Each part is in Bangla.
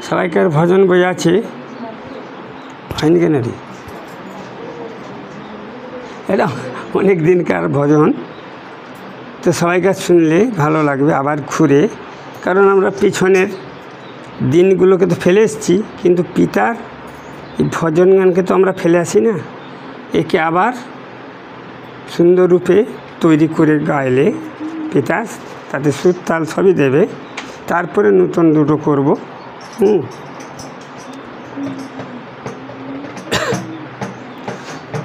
সবাইকার ভজন বই আছে হয়নি কেন রে? এটা অনেক দিনকার ভজন, তো সবাইকার শুনলে ভালো লাগবে আবার ঘুরে, কারণ আমরা পিছনের দিনগুলোকে তো ফেলে এসেছি, কিন্তু পিতার এই ভজন গানকে তো আমরা ফেলে আসি না। একে আবার সুন্দর রূপে তৈরি করে গাইলে পিতা তাতে সুর তাল সবই দেবে। তারপরে নতুন দুটো করব।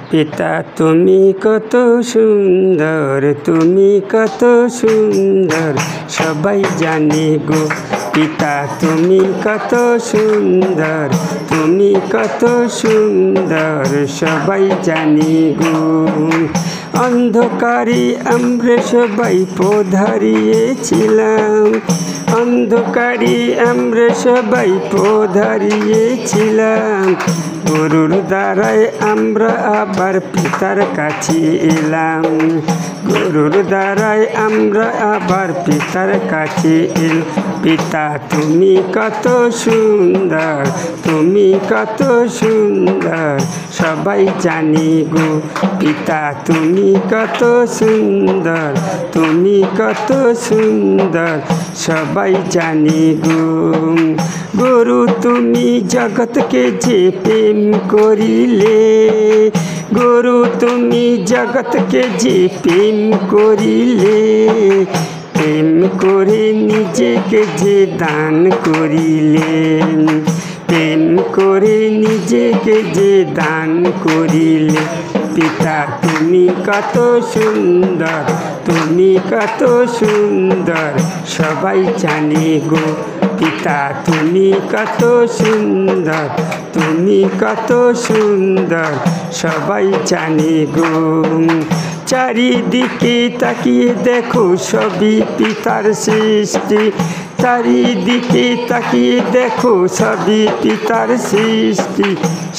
পিতা তুমি কত সুন্দর, তুমি কত সুন্দর, সবাই জানে গো। পিতা তুমি কত সুন্দর, তুমি কত সুন্দর, সবাই জানে গো। অন্ধকারে আমরা সবাই পধারিয়েছিলাম, অন্ধকারে আমরা সবাই পধারিয়েছিলাম। গুরুর দ্বারায় আমরা আবার পিতার কাছে এলাম, গুরুর দ্বারায় আমরা আবার পিতার কাছে এলাম। পিতা তুমি কত সুন্দর, তুমি কত সুন্দর, সবাই জানে গো। পিতা তুমি কত সুন্দর, তুমি কত সুন্দর, সবাই জানে গো। গুরু তুমি জগৎকে যে প্রেম করিলে, গুরু তুমি জগৎকে যে প্রেম করিলে, প্রেম করে নিজেকে যে দান করিলেন, প্রেম করে নিজেকে যে দান করিলে। পিতা তুমি কত সুন্দর, তুমি কত সুন্দর, সবাই জানে গো। পিতা তুমি কত সুন্দর, তুমি কত সুন্দর, সবাই জানে গো। চারিদিকে তাকিয়ে দেখো সবই পিতার সৃষ্টি, চারিদিকে তাকিয়ে দেখো সবই পিতার সৃষ্টি।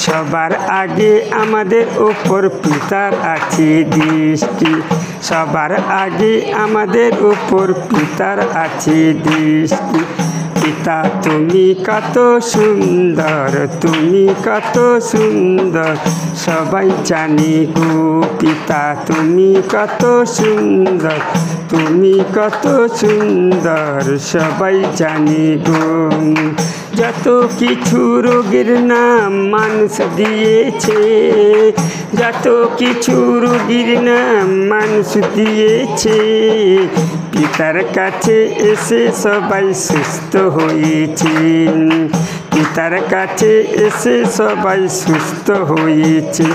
সবার আগে আমাদের ওপর পিতার আছে দৃষ্টি, সবার আগে আমাদের ওপর পিতার আছে দৃষ্টি। পিতা তুমি কত সুন্দর, তুমি কত সুন্দর, সবাই জানে গো। পিতা তুমি কত সুন্দর, তুমি কত সুন্দর, সবাই জানে গো। যত কিছু রোগের নাম মানুষ দিয়েছে, যত কিছু রোগীর নাম মানুষ দিয়েছে, পিতার কাছে এসে সবাই সুস্থ হয়েছে, পিতার কাছে এসে সবাই সুস্থ হয়েছে।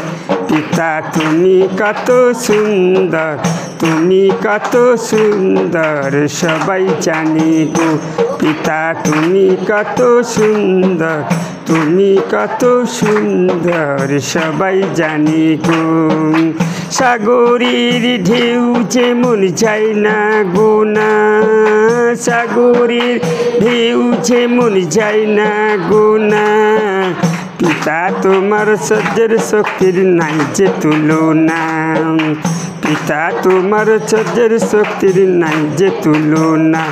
পিতা তুমি কত সুন্দর, তুমি কত সুন্দর, সবাই জানে গো। পিতা তুমি কত সুন্দর, তুমি কত সুন্দর, সবাই জানে গো। সাগরের ঢেউ যেমন যায় না গোনা, সাগরের ঢেউ যেমন যায় না গোনা, পিতা তোমার সহ্যের শক্তির নাই যে তুলনা, পিতা তোমার সহ্যের শক্তির নাই যে তুলনা।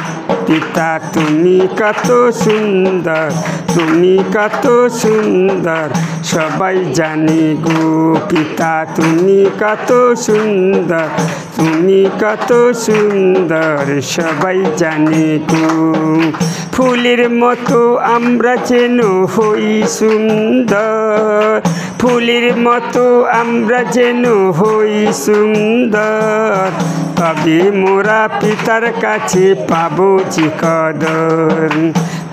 পিতা তুমি কত সুন্দর, তুমি কত সুন্দর, সবাই জানে গো। পিতা তুমি কত সুন্দর, তুমি কত সুন্দর, সবাই জানে গো। ফুলের মতো আমরা যেন হই সুন্দর, ফুলের মতো আমরা যেন হই সুন্দর, তবে মোরা পিতার কাছে পাবো যে কদর,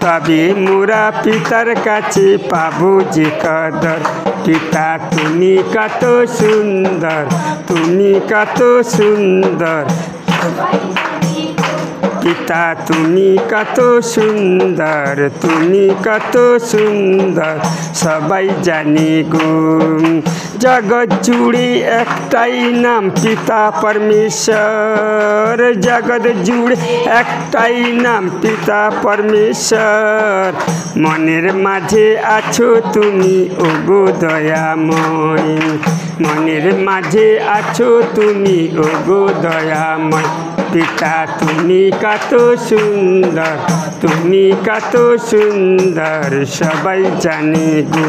তবে মোরা পিতার কাছে পাবো যে কদর। পিতা তুমি কত সুন্দর, তুমি কত সুন্দর, পিতা তুমি কত সুন্দর, তুমি কত সুন্দর, সবাই জানে গো। জগৎ জুড়ে একটাই নাম পিতা পরমেশ্বর, জগৎ জুড়ে একটাই নাম পিতা পরমেশ্বর। মনের মাঝে আছো তুমি ওগো দয়াময়, মনের মাঝে আছো তুমি ওগো দয়াময়। পিতা তুমি কত সুন্দর, তুমি কত সুন্দর সবাই জানে গো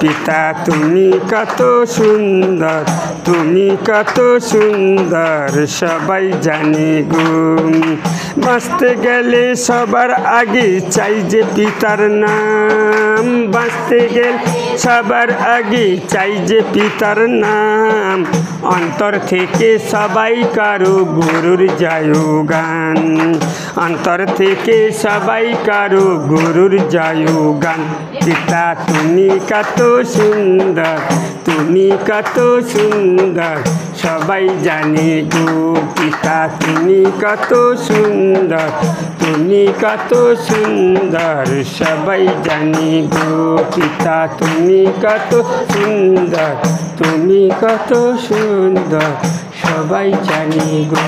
পিতা তুমি কত সুন্দর, তুমি কত সুন্দর সবাই জানে গো। বাঁচতে গেলে সবার আগে চাই যে পিতার নাম, বাঁচতে গেলে সবার আগে চাই যে পিতার নাম। অন্তর থেকে সবাই কারো গুরুর জয় গান, অন্তর থেকে সবাই কারো গুরুর জয় গান। পিতা তুমি কত সুন্দর, তুমি কত সুন্দর সবাই জানে গো পিতা তুমি কত সুন্দর, তুমি কত সুন্দর সবাই জানে গো পিতা তুমি কত সুন্দর, তুমি কত সুন্দর সবাই জানে গো।